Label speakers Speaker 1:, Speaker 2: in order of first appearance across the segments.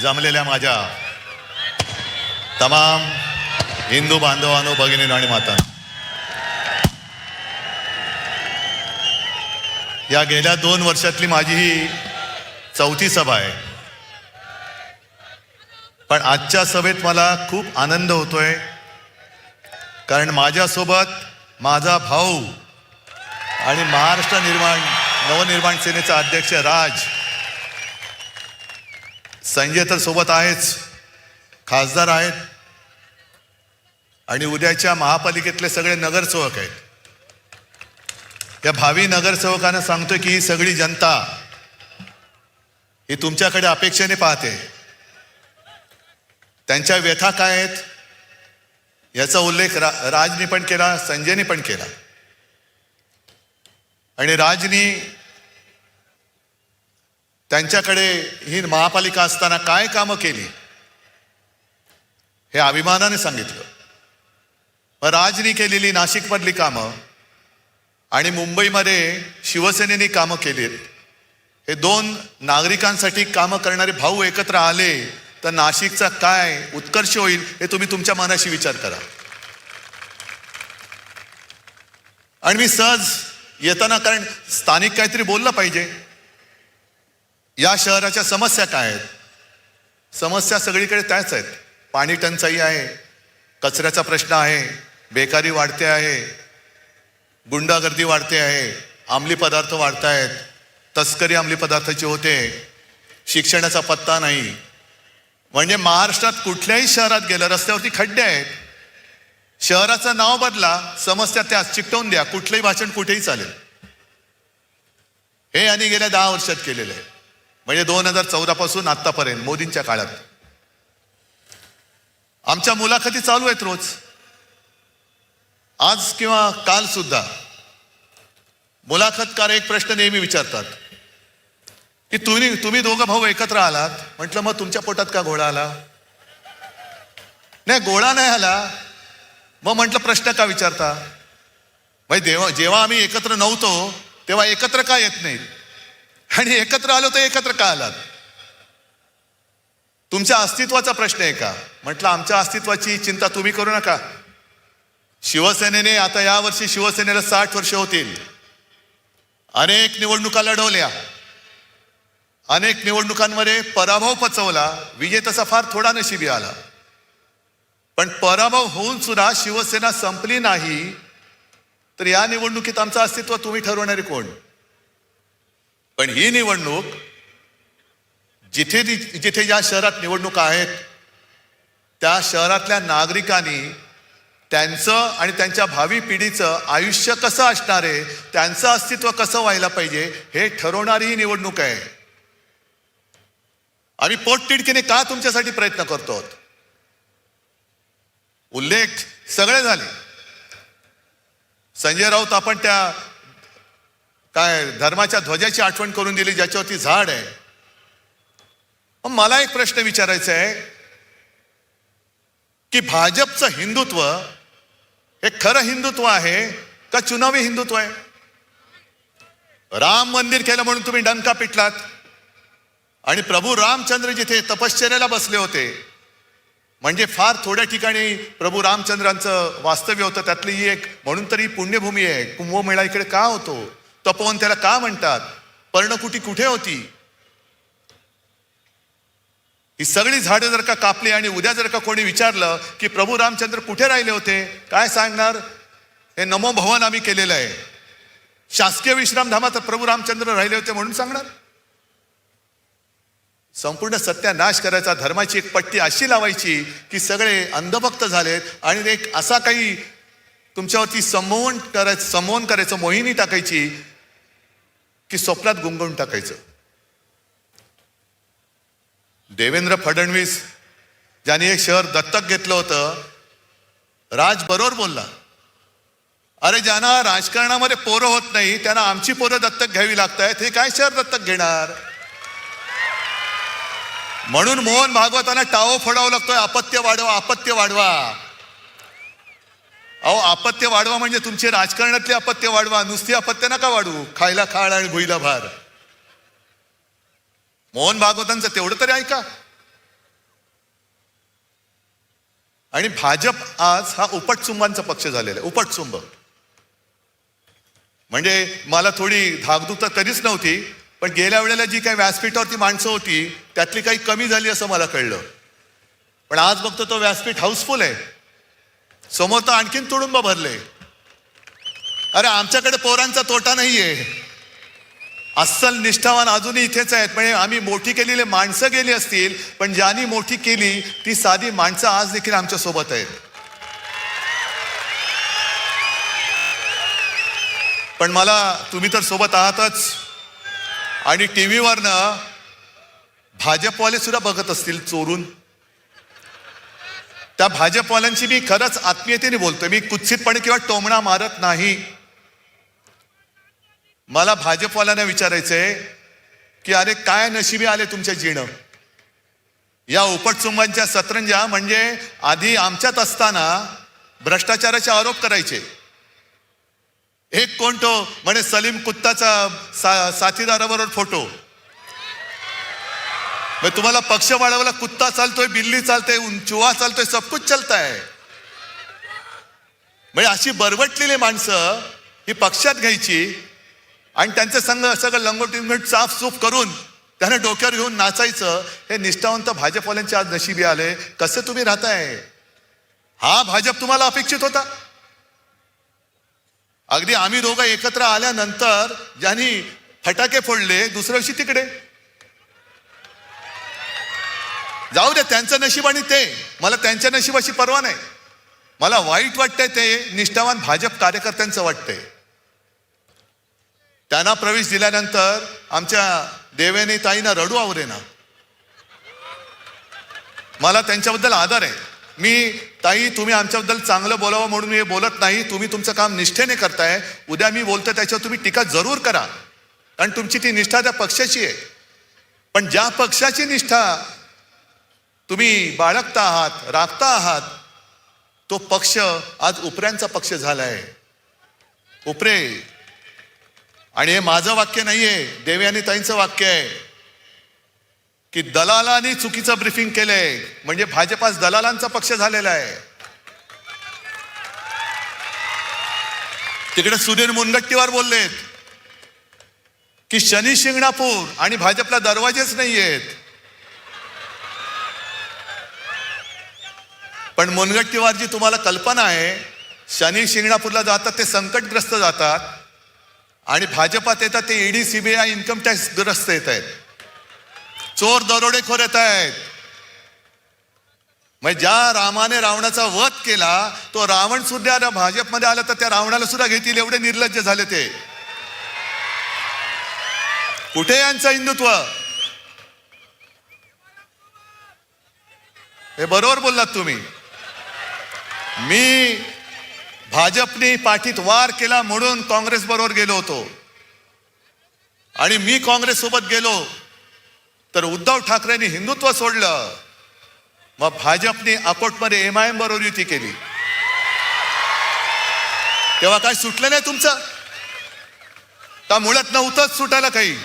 Speaker 1: जमलेल्या माझ्या तमाम हिंदू बांधवांनो, भगिनींनो आणि मातांनो, या गेल्या 2 वर्षातली माझी ही 4थी सभा आहे. पण आजच्या सभेत मला खूप आनंद होतोय, कारण माझ्यासोबत माझा भाऊ आणि महाराष्ट्र नवनिर्माण सेनेचा अध्यक्ष राज, संजय तर सोबत आहेच, खासदार आहेत आणि उद्याच्या महापालिकेतले सगळे नगरसेवक आहेत. या भावी नगरसेवकांना सांगतोय की ही सगळी जनता ही तुमच्याकडे अपेक्षेने पाहते. त्यांच्या व्यथा काय आहेत याचा उल्लेख राजनी पण केला, संजयने पण केला. आणि राजनी त्यांच्याकडे ही महापालिका असताना काय कामं केली हे अभिमानाने सांगितलं. राजनी केलेली नाशिकमधली कामं आणि मुंबईमध्ये शिवसेनेने कामं केलीत, हे 2 नागरिकांसाठी कामं करणारे भाऊ एकत्र आले तर नाशिकचा काय उत्कर्ष होईल हे तुम्ही तुमच्या मनाशी विचार करा. आणि मी सहज येताना, कारण स्थानिक काहीतरी बोललं पाहिजे, या शहराच्या समस्या काय आहेत. समस्या सगळीकडे त्याच आहेत. पाणी टंचाई आहे, कचऱ्याचा प्रश्न आहे, बेकारी वाढते आहे, गुंडागर्दी वाढते आहे, अंमली पदार्थ वाढत आहेत, तस्करी अंमली पदार्थाची होते, शिक्षणाचा पत्ता नाही. म्हणजे महाराष्ट्रात कुठल्याही शहरात गेलं रस्त्यावरती खड्डे आहेत. शहराचं नाव बदला, समस्या त्याच चिकटवून द्या, कुठलंही भाषण कुठेही चालेल. हे यांनी गेल्या 10 वर्षात केलेलं आहे. म्हणजे 2014 पासून आतापर्यंत मोदींच्या काळात. आमच्या मुलाखती चालू आहेत रोज, आज किंवा काल सुद्धा. मुलाखतकार एक प्रश्न नेहमी विचारतात की तुम्ही दोघं भाऊ एकत्र आलात, म्हटलं मग तुमच्या पोटात का घोडा आला? नाही, घोडा नाही आला. मग म्हटलं प्रश्न का विचारता? म्हणजे जेव्हा आम्ही एकत्र नव्हतो तेव्हा एकत्र का येत नाहीत, आणि एकत्र आलो तर एकत्र का आलात? तुमच्या अस्तित्वाचा प्रश्न आहे का? म्हटलं आमच्या अस्तित्वाची चिंता तुम्ही करू नका. शिवसेनेने आता यावर्षी शिवसेनेला 60 वर्ष होतील. अनेक निवडणुका लढवल्या, अनेक निवडणुकांमध्ये पराभव पचवला, विजय तसा फार थोडा नशिबी आला. पण पराभव होऊन सुद्धा शिवसेना संपली नाही. तर या निवडणुकीत आमचं अस्तित्व तुम्ही ठरवणारे कोण? पण ही निवडणूक जिथे ज्या शहरात निवडणुका आहेत त्या शहरातल्या नागरिकांनी त्यांचं आणि त्यांच्या भावी पिढीचं आयुष्य कसं असणार आहे, त्यांचं अस्तित्व कसं व्हायला पाहिजे हे ठरवणारी ही निवडणूक आहे. आम्ही पोटतिडकीने का तुमच्यासाठी प्रयत्न करतो? उल्लेख सगळे झाले. संजय राऊत आपण त्या काय धर्माच्या ध्वजाची आठवण करून दिली ज्याच्यावरती झाड आहे. मला एक प्रश्न विचारायचा आहे की भाजपचं हिंदुत्व हे खरं हिंदुत्व आहे का चुनावी हिंदुत्व आहे? राम मंदिर केलं म्हणून तुम्ही डंका पिटलात, आणि प्रभू रामचंद्र जिथे तपश्चर्याला बसले होते, म्हणजे फार थोड्या ठिकाणी प्रभू रामचंद्रांचं वास्तव्य होतं, त्यातली ही एक म्हणून तरी पुण्यभूमी आहे. कुंभमेळा इकडे का होतो? तपोवन त्याला का म्हणतात? पर्णकुटी कुठे होती? ही सगळी झाडं जर का कापली आणि उद्या जर का कोणी विचारलं की प्रभू रामचंद्र कुठे राहिले होते, काय सांगणार? हे नमो भवन आम्ही केलेलं आहे. शासकीय विश्रामधामात प्रभू रामचंद्र राहिले होते म्हणून सांगणार? संपूर्ण सत्यानाश करायचा, धर्माची एक पट्टी अशी लावायची की सगळे अंधभक्त झालेत, आणि एक असा काही तुमच्यावरती संमोहन करायचं, मोहिनी टाकायची की स्वप्नात गुंगवून टाकायचं. देवेंद्र फडणवीस ज्यांनी एक शहर दत्तक घेतलं होतं, राज बरोबर बोलला. अरे ज्यांना राजकारणामध्ये पोरं होत नाही त्यांना आमची पोरं दत्तक घ्यावी लागतायत, हे काय शहर दत्तक घेणार? म्हणून मोहन भागवतांना टाओ फोडावं लागतोय, अपत्य वाढवा, अपत्य वाढवा. अहो अपत्य वाढवा म्हणजे तुमचे राजकारणातले अपत्य वाढवा, नुसती अपत्य नका वाढवू. खायला खाळ आणि भुईला भार. मोहन भागवतांचं तेवढं तरी ऐका. आणि भाजप आज हा उपटचुंबांचा पक्ष झालेला आहे. उपटचुंब म्हणजे मला थोडी धाकधूक तर कधीच नव्हती, पण गेल्या वेळेला जी काही व्यासपीठावरती माणसं होती त्यातली काही कमी झाली असं मला कळलं. पण आज बघतो तो व्यासपीठ हाऊसफुल आहे. समोर तर आणखीन तुडुंब भरले. अरे आमच्याकडे पोरांचा तोटा नाहीये. अस्सल निष्ठावान अजूनही इथेच आहेत. म्हणजे आम्ही मोठी केलेली माणसं गेली असतील, पण ज्यांनी मोठी केली ती साधी माणसं आज देखील आमच्या सोबत आहेत. पण मला तुम्ही तर सोबत आहातच, आणि टीव्हीवरनं भाजपवाले सुद्धा बघत असतील चोरून. त्या भाजपवाल्यांची मी खरंच आत्मीयतेने बोलतोय. मी कुत्सितपणे किंवा टोमणा मारत नाही. मला भाजपवाल्यांना विचारायचंय की अरे काय नशिबी आले तुमच्या जीणं. या उपटचुंबांच्या सतरंजा म्हणजे आधी आमच्यात असताना भ्रष्टाचाराचे आरोप करायचे. एक कोण तो म्हणे सलीम कुत्ताचा साथीदाराबरोबर फोटो. तुम्हाला पक्ष वाढवला, कुत्ता चालतोय, बिल्ली चालते, चुहा चालतोय, सब कुछ चलता है. म्हणजे अशी बरवटलेली माणसं ही पक्षात घ्यायची आणि त्यांचे संघ सगळं लंगोटी साफसूफ करून त्यांना डोक्यावर घेऊन नाचायचं. हे निष्ठावंत भाजपवाल्यांचे आज नशिबी आले. कसे तुम्ही राहताय? हा भाजप तुम्हाला अपेक्षित होता? अगदी आम्ही दोघं एकत्र आल्यानंतर ज्यांनी फटाके फोडले दुसऱ्या दिवशी तिकडे. जाऊ दे त्यांचं नशीब आणि ते, मला त्यांच्या नशिबाची पर्वा नाही. मला वाईट वाटतंय ते निष्ठावान भाजप कार्यकर्त्यांचं वाटतंय. त्यांना प्रवेश दिल्यानंतर आमच्या देवेनी ताईंना रडू आवरेना. मला त्यांच्याबद्दल आदर आहे. मी ताई तुम्ही आमच्याबद्दल चांगलं बोलावं म्हणून मी बोलत नाही. तुम्ही तुमचं काम निष्ठेने करताय. उद्या मी बोलतो त्याच्यावर तुम्ही टीका जरूर करा, कारण तुमची ती निष्ठा त्या पक्षाची आहे. पण ज्या पक्षाची निष्ठा तुम्ही बाळगता आहात, राखता आहात, तो पक्ष आज उपऱ्यांचा पक्ष झालाय. उपरे. आणि हे माझं वाक्य नाहीये, देवयानी ताईंचं वाक्य आहे की दलालांनी चुकीचं ब्रीफिंग केलंय म्हणजे भाजप आज दलालांचा पक्ष झालेला आहे. तिकडे सुधीर मुनगट्टीवार बोललेत की शनी शिंगणापूर आणि भाजपला दरवाजेच नाहीयेत. पण मुनगट्टीवारची तुम्हाला कल्पना आहे, शनी शिंगणापूरला जातात ते संकटग्रस्त जातात आणि भाजपात येतात ते ईडी सीबीआय इन्कम टॅक्स ग्रस्त येत आहेत. चोर दरोडेखोर येत आहेत. म्हणजे ज्या रामाने रावणाचा वध केला तो रावण सुद्धा भाजपमध्ये आला तर त्या रावणाला सुद्धा घेतील एवढे निर्लज्ज झाले ते. कुठे यांचं हिंदुत्व? हे बरोबर बोललात तुम्ही. मी भाजपने पाठीत वार केला म्हणून काँग्रेस बरोबर गेलो होतो, आणि मी काँग्रेस सोबत गेलो तर उद्धव ठाकरेंनी हिंदुत्व सोडलं. मग भाजपने अकोटमध्ये MIM बरोबर युती केली. तेव्हा काय सुटलं नाही तुमचं? का मुळात नव्हतंच सुटायला काही?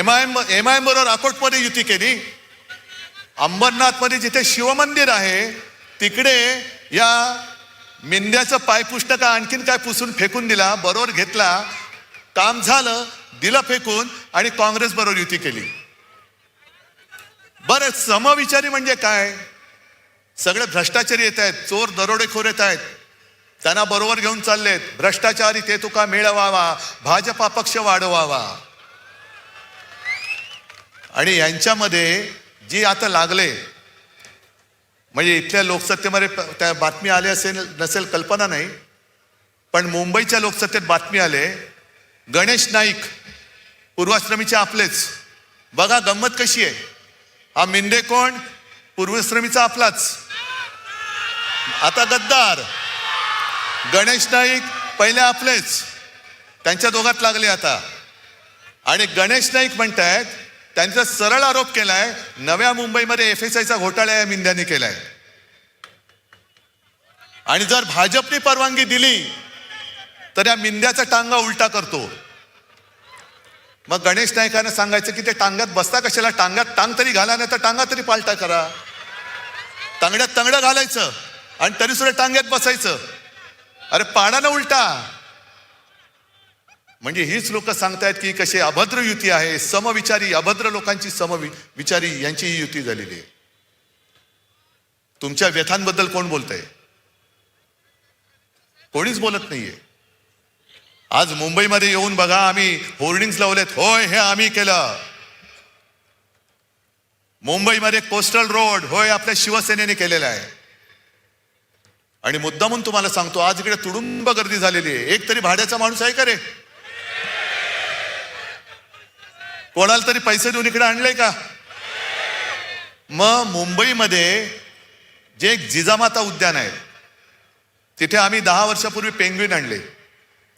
Speaker 1: MIM बरोबर अकोटमध्ये युती केली. अंबरनाथमध्ये जिथे शिवमंदिर आहे तिकडे या मिंद्याचं पायपुष्ट का आणखीन काय पुसून फेकून दिला. बरोबर घेतला, काम झालं, दिलं फेकून आणि काँग्रेस बरोबर युती केली. बरं, समविचारी म्हणजे काय? सगळे भ्रष्टाचारी येत आहेत, चोर दरोडेखोर येत आहेत, त्यांना बरोबर घेऊन चाललेत. भ्रष्टाचारी ते तुका मिळवावा, भाजपा पक्ष वाढवावा. आणि यांच्यामध्ये जी आता लागले, म्हणजे इथल्या लोकसत्तेमध्ये त्या बातमी आली असेल नसेल कल्पना नाही, पण मुंबईच्या लोकसत्तेत बातमी आले, गणेश नाईक पूर्वाश्रमीचे आपलेच. बघा गंमत कशी आहे. हा मिंदे कोण? पूर्वाश्रमीचा आपलाच. आता गद्दार. गणेश नाईक पहिले आपलेच, त्यांच्या दोघात लागले आता. आणि गणेश नाईक म्हणतायत, त्यांचा सरळ आरोप केलाय नव्या मुंबईमध्ये FSIचा घोटाळा या मिंद्याने केलाय. आणि जर भाजपने परवानगी दिली तर या मिंद्याचा टांगा उलटा करतो. मग गणेश नाईकांना सांगायचं की ते टांग्यात बसता कशाला? टांग्यात टांग तरी घाला, नाही तर टांगा तरी पालटा करा. टांगड्यात तंगडं घालायचं आणि तरी सुद्धा टांग्यात बसायचं. अरे पाडा ना उलटा. म्हणजे हीच लोक सांगतायत की कशी अभद्र युती आहे, समविचारी अभद्र लोकांची समविचारी यांची ही युती झालेली आहे. तुमच्या व्यथांबद्दल कोण बोलतंय? कोणीच बोलत नाहीये. आज मुंबईमध्ये येऊन बघा, आम्ही होर्डिंग्स लावलेत, होय हे आम्ही केलं. मुंबईमध्ये कोस्टल रोड, होय आपल्या शिवसेनेने केलेला आहे. आणि मुद्दामून तुम्हाला सांगतो, आज इकडे तुडुंब गर्दी झालेली आहे. एक तरी भाड्याचा माणूस आहे का रे? कोणाला तरी पैसे देऊन इकडे आणले का? मग मुंबईमध्ये जे एक जिजामाता उद्यान आहे, तिथे आम्ही 10 वर्षापूर्वी पेंग्विन आणले.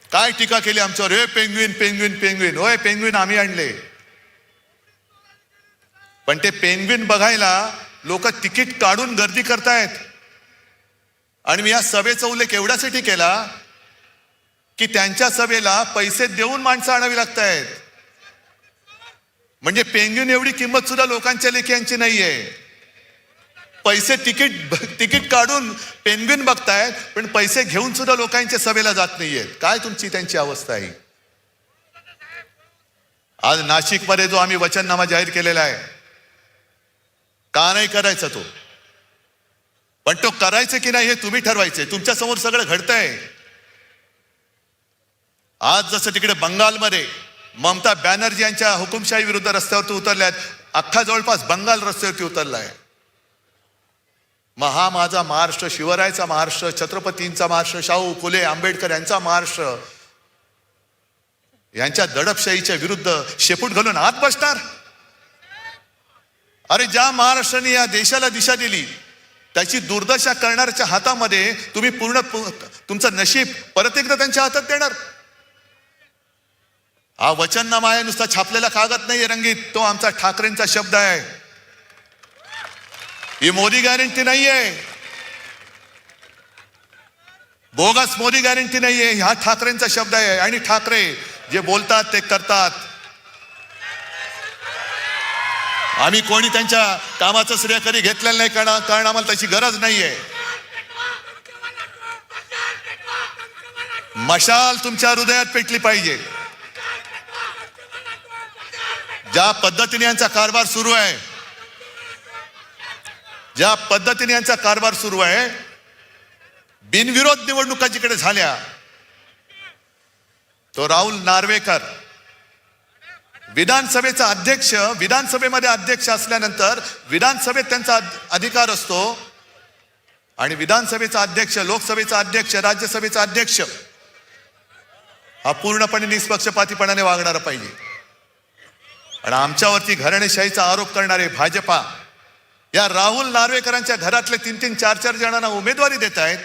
Speaker 1: काय टीका केली आमच्यावर, हे पेंग्विन पेंग्विन पेंग्विन. होय पेंग्विन आम्ही आणले. पण ते पेंग्विन बघायला लोक तिकीट काढून गर्दी करतायत. आणि मी या सभेचा उल्लेख एवढ्यासाठी केला की त्यांच्या सभेला पैसे देऊन माणसं आणावी लागतायत. म्हणजे पेंग्विन एवढी किंमत सुद्धा लोकांच्या लेख्यांची नाहीये. पैसे तिकीट काढून पेंग्विन बघतायत, पण पैसे घेऊन सुद्धा लोकांच्या सभेला जात नाहीयेत. काय तुमची त्यांची अवस्था आहे? आज नाशिकमध्ये जो आम्ही वचननामा जाहीर केलेला आहे, का नाही करायचा तो? पण तो करायचं की नाही हे तुम्ही ठरवायचे. तुमच्या समोर सगळं घडतंय. आज जसं तिकडे बंगालमध्ये ममता बॅनर्जी यांच्या हुकुमशाही विरुद्ध रस्त्यावरती उतरल्यात, अख्खा जवळपास बंगाल रस्त्यावरती उतरलाय. मग हा माझा महाराष्ट्र, शिवरायाचा महाराष्ट्र, छत्रपतींचा महाराष्ट्र, शाहू फुले आंबेडकर यांचा महाराष्ट्र, यांच्या दडपशाहीच्या विरुद्ध शेपूट घालून आत बसणार? अरे ज्या महाराष्ट्राने या देशाला दिशा दिली, त्याची दुर्दशा करणाऱ्याच्या हातामध्ये तुम्ही पूर्ण तुमचं नशीब परत एकदा त्यांच्या हातात देणार? हा वचननामा आहे, नुसता छापलेला कागद नाहीये रंगीत. तो आमचा ठाकरेंचा शब्द आहे. ही मोदी गॅरंटी नाहीये, बोगस मोदी गॅरंटी नाहीये. हा ठाकरेंचा शब्द आहे. आणि ठाकरे जे बोलतात ते करतात. आम्ही कोणी त्यांच्या कामाचं श्रेय कधी घेतलेलं नाही, कारण आम्हाला त्याची गरज नाहीये. मशाल तुमच्या हृदयात पेटली पाहिजे. ज्या पद्धतीने यांचा कारभार सुरू आहे, ज्या पद्धतीने यांचा कारभार सुरू आहे, बिनविरोध निवडणुका जिकडे झाल्या, तो राहुल नार्वेकर विधानसभेचा अध्यक्ष, विधानसभेमध्ये अध्यक्ष असल्यानंतर विधानसभेत त्यांचा अधिकार असतो. आणि विधानसभेचा अध्यक्ष, लोकसभेचा अध्यक्ष, राज्यसभेचा अध्यक्ष हा पूर्णपणे निष्पक्षपातीपणाने वागणारा पाहिजे. आणि आमच्यावरती घराणेशाहीचा आरोप करणारे भाजपा या राहुल नार्वेकरांच्या घरातले 3-3, 4-4 जणांना उमेदवारी देत आहेत.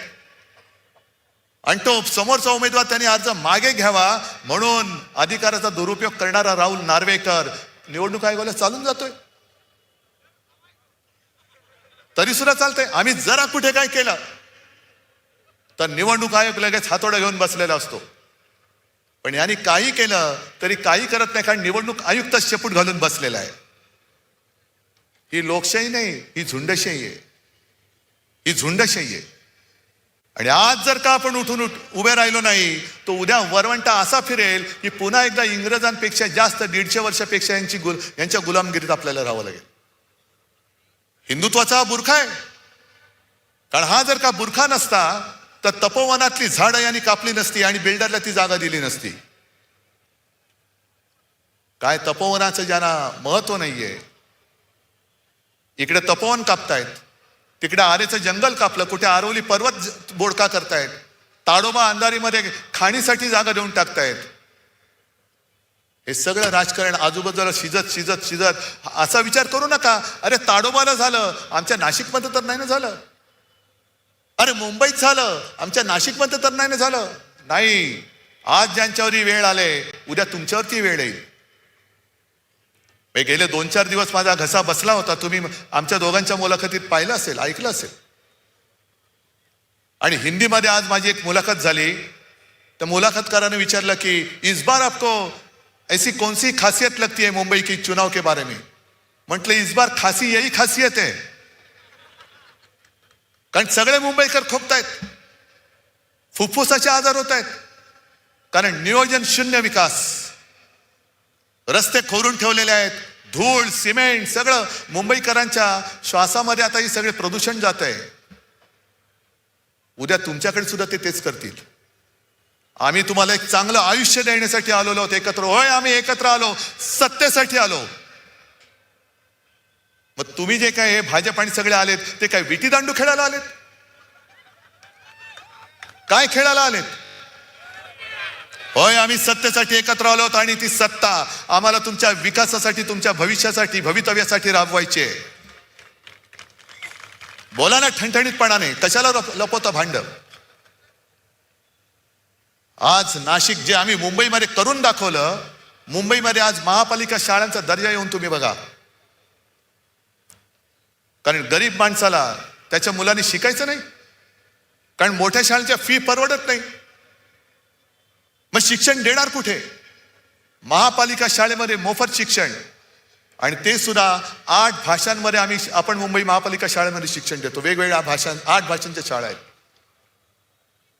Speaker 1: आणि तो समोरचा उमेदवार त्यांनी अर्ज मागे घ्यावा म्हणून अधिकाराचा दुरुपयोग करणारा राहुल नार्वेकर निवडणूक आयोगाला चालून जातोय. तरी सुद्धा चालतंय. आम्ही जरा कुठे काय केलं तर निवडणूक आयोग लगेच हातोडा घेऊन बसलेला असतो. पण यांनी काही केलं तरी काही करत नाही, कारण निवडणूक आयुक्त शेपूट घालून बसलेला आहे. ही लोकशाही नाही, ही झुंडशाही आहे. ही झुंडशाही आहे. आणि आज जर का आपण उठून उभे राहिलो नाही, तो उद्या वरवंटा असा फिरेल की पुन्हा एकदा इंग्रजांपेक्षा जास्त 150 वर्षापेक्षा यांच्या गुलामगिरीत आपल्याला राहावं लागेल. हिंदुत्वाचा हा बुरखा आहे. कारण हा जर का बुरखा नसता तर तपोवनातली झाडं यांनी कापली नसती आणि बिल्डरला ती जागा दिली नसती. काय तपोवनाचं ज्यांना महत्व नाहीये, इकडे तपोवन कापतायत, तिकडे आरेचं जंगल कापलं, कुठे आरवली पर्वत बोडका करतायत, ताडोबा अंधारीमध्ये खाणीसाठी जागा देऊन टाकतायत. हे सगळं राजकारण आजूबाजूला शिजत असा विचार करू नका. अरे ताडोबाला झालं, आमच्या नाशिकमध्ये तर नाही ना झालं. अरे मुंबईत झालं, आमच्या नाशिकमध्ये तर नाही ना झालं. नाही, आज ज्यांच्यावरही वेळ आले, उद्या तुमच्यावरती वेळ येईल. गेले 2-4 दिवस माझा घसा बसला होता. तुम्ही आमच्या दोघांच्या मुलाखतीत पाहिलं असेल, ऐकलं असेल. आणि हिंदीमध्ये आज माझी एक मुलाखत झाली. तर मुलाखतकाराने विचारलं की इस बार आपको ऐसी कौन सी खासियत लगती है मुंबई की चुनाव के बारे में? म्हटलं इस बार खासी यही खासियत है कारण सगळे मुंबईकर खोकतायत, फुफ्फुसाचे आजार होत आहेत, कारण नियोजन शून्य विकास. रस्ते खोरून ठेवलेले आहेत, धूळ सिमेंट सगळं मुंबईकरांच्या श्वासामध्ये आता हे सगळे प्रदूषण जात आहे. उद्या तुमच्याकडे सुद्धा ते तेच करतील. आम्ही तुम्हाला एक चांगलं आयुष्य देण्यासाठी आलो आहोत एकत्र. होय, आम्ही एकत्र आलो, सत्तेसाठी आलो. मग तुम्ही जे काय हे भाजप आणि सगळे आलेत ते काय विटी दांडू खेळायला आलेत? काय खेळायला आलेत? होय, आम्ही सत्तेसाठी एकत्र आलो आहोत आणि ती सत्ता आम्हाला तुमच्या विकासासाठी, तुमच्या भविष्यासाठी, भवितव्यासाठी राबवायची आहे. बोला ना ठणठणीतपणाने, कशाला लपवता भांड? आज नाशिक जे आम्ही मुंबईमध्ये करून दाखवलं, मुंबईमध्ये आज महापालिका शाळांचा दर्जा येऊन तुम्ही बघा. कारण गरीब माणसाला त्याच्या मुलांनी शिकायचं नाही, कारण मोठ्या शाळांच्या फी परवडत नाही. मग शिक्षण देणार कुठे? महापालिका शाळेमध्ये मोफत शिक्षण, आणि ते सुद्धा 8 भाषांमध्ये आपण मुंबई महापालिका शाळेमध्ये शिक्षण देतो. वेगवेगळ्या 8 भाषांच्या शाळा आहेत.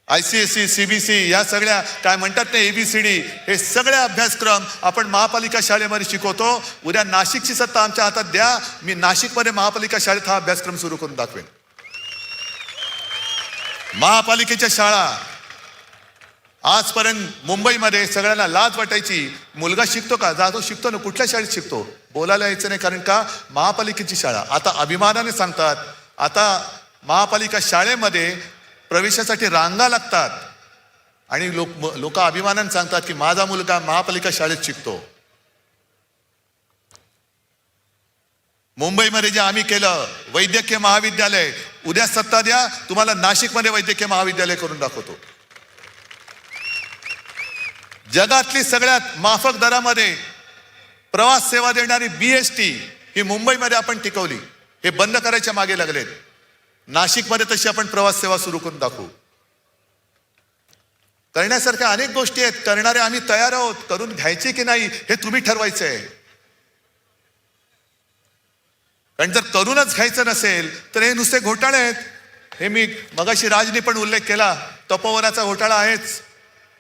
Speaker 1: ICSE, CBSE या सगळ्या काय म्हणतात ते ABCD, हे सगळे अभ्यासक्रम आपण महापालिका शाळेमध्ये शिकवतो. उद्या नाशिकची सत्ता आमच्या हातात द्या, मी नाशिकमध्ये महापालिका शाळेत हा अभ्यासक्रम सुरू करून दाखवेन. महापालिकेच्या शाळा आजपर्यंत मुंबईमध्ये सगळ्यांना लाज वाटायची. मुलगा शिकतो का? जातो शिकतो ना, कुठल्या शाळेत शिकतो? बोलायला यायचं नाही, कारण का महापालिकेची शाळा. आता अभिमानाने सांगतात, आता महापालिका शाळेमध्ये प्रवेशासाठी रांगा लागतात, आणि लोक अभिमानाने सांगतात की माझा मुलगा महापालिका शाळेत शिकतो. मुंबईमध्ये जे आम्ही केलं वैद्यकीय महाविद्यालय, उद्या सत्ता द्या, तुम्हाला नाशिकमध्ये वैद्यकीय महाविद्यालय करून दाखवतो. जगातली सगळ्यात माफक दरामध्ये प्रवास सेवा देणारी BST ही मुंबईमध्ये आपण टिकवली. हे बंद करायच्या मागे लागलेत. नाशिकमध्ये तशी आपण प्रवास सेवा सुरू करून दाखवू. करण्यासारख्या अनेक गोष्टी आहेत, करणारे आम्ही तयार आहोत. करून घ्यायचे की नाही हे तुम्ही ठरवायचं आहे. कारण जर करूनच घ्यायचं नसेल तर हे नुसते घोटाळे आहेत. हे मी मगाशी राजनी पण उल्लेख केला, तपोवनाचा घोटाळा आहेच.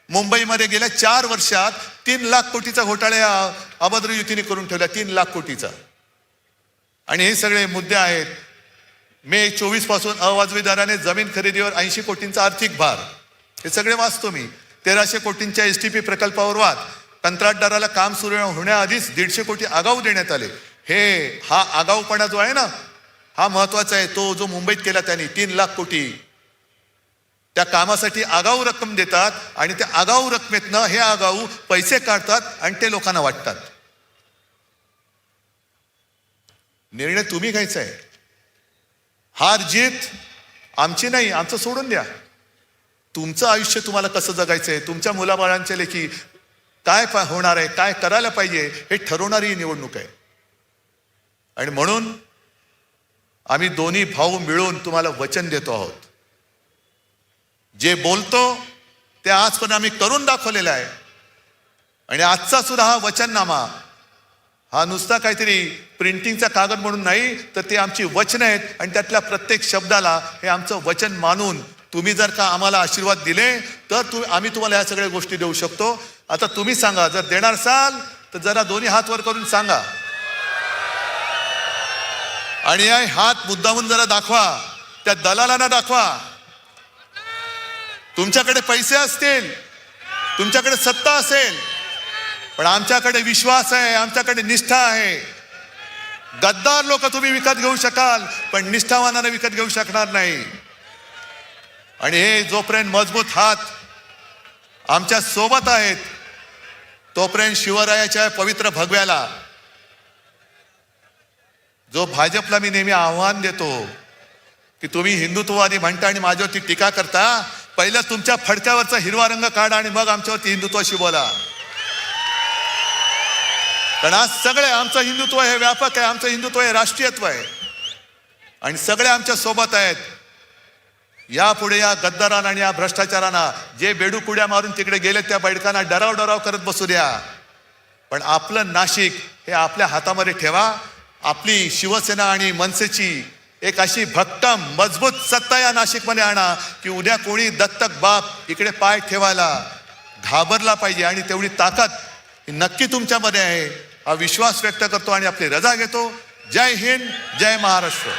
Speaker 1: मुंबईमध्ये गेल्या 4 वर्षात 3 लाख कोटीचा घोटाळा अभद्र युतीने करून ठेवला, 3 लाख कोटीचा. आणि हे सगळे मुद्दे आहेत. मे 24 पासून अवाजवी दराने जमीन खरेदीवर 80 कोटींचा आर्थिक भार, हे सगळे वाचतो मी. 1300 कोटींच्या STP प्रकल्पावर वाद, कंत्राटदाराला काम सुरू होण्याआधीच 150 कोटी आगाऊ देण्यात आले. हा आगाऊपणा जो आहे ना, हा महत्वाचा आहे. तो जो मुंबईत केला त्यांनी 3 लाख कोटी, त्या कामासाठी आगाऊ रक्कम देतात, आणि त्या आगाऊ रकमेतनं हे आगाऊ पैसे काढतात आणि ते लोकांना वाटतात. निर्णय तुम्ही घ्यायचा आहे. हार जीत आमची नाही, आमचं सोडून द्या. तुमचं आयुष्य तुम्हाला कसं जगायचंय, तुमच्या मुलाबाळांच्या लेखी काय होणार आहे, काय करायला पाहिजे, हे ठरवणारी ही निवडणूक आहे. आणि म्हणून आम्ही दोन्ही भाऊ मिळून तुम्हाला वचन देतो आहोत. जे बोलतो ते आजपर्यंत आम्ही करून दाखवलेलं आहे. आणि आजचा सुद्धा हा वचननामा हा नुसता काहीतरी प्रिंटिंगचा कागद म्हणून नाही, तर ते आमची वचन आहेत. आणि त्यातल्या प्रत्येक शब्दाला हे आमचं वचन मानून तुम्ही जर का आम्हाला आशीर्वाद दिले तर आम्ही तुम्हाला ह्या सगळ्या गोष्टी देऊ शकतो. आता तुम्ही सांगा, जर देणार असाल तर जरा दोन्ही हात वर करून सांगा, आणि हात मुद्दामून जरा दाखवा, त्या दलालांना दाखवा. तुमच्याकडे पैसे असतील, तुमच्याकडे सत्ता असेल, पण आमच्याकडे विश्वास आहे, आमच्याकडे निष्ठा आहे. गद्दार लोक तुम्ही विकत घेऊ शकाल, पण निष्ठावानाने विकत घेऊ शकणार नाही. आणि हे जोपर्यंत मजबूत हात आमच्या सोबत आहेत, तोपर्यंत शिवरायाच्या पवित्र भगव्याला, जो भाजपला मी नेहमी आव्हान देतो की तुम्ही हिंदुत्ववादी म्हणता आणि माझ्यावरती टीका करता, पहिलं तुमच्या फडक्यावरचा हिरवा रंग काढा आणि मग आमच्यावरती हिंदुत्वाशी बोला. कारण आज सगळे आमचं हिंदुत्व हे व्यापक आहे, आमचं हिंदुत्व हे राष्ट्रीयत्व आहे, आणि सगळे आमच्या सोबत आहेत. यापुढे या गद्दारांना आणि या भ्रष्टाचारांना, जे बेडूकुड्या मारून तिकडे गेले त्या बैठकांना डराव करत बसू द्या. पण आपलं नाशिक हे आपल्या हातामध्ये ठेवा. आपली शिवसेना आणि मनसेची एक अशी भक्कम मजबूत सत्ता या नाशिकमध्ये आणा की उद्या कोणी दत्तक बाप इकडे पाय ठेवायला घाबरला पाहिजे. आणि तेवढी ताकद नक्की तुमच्यामध्ये आहे हा विश्वास व्यक्त करतो आणि आपली रजा घेतो. जय हिंद, जय महाराष्ट्र.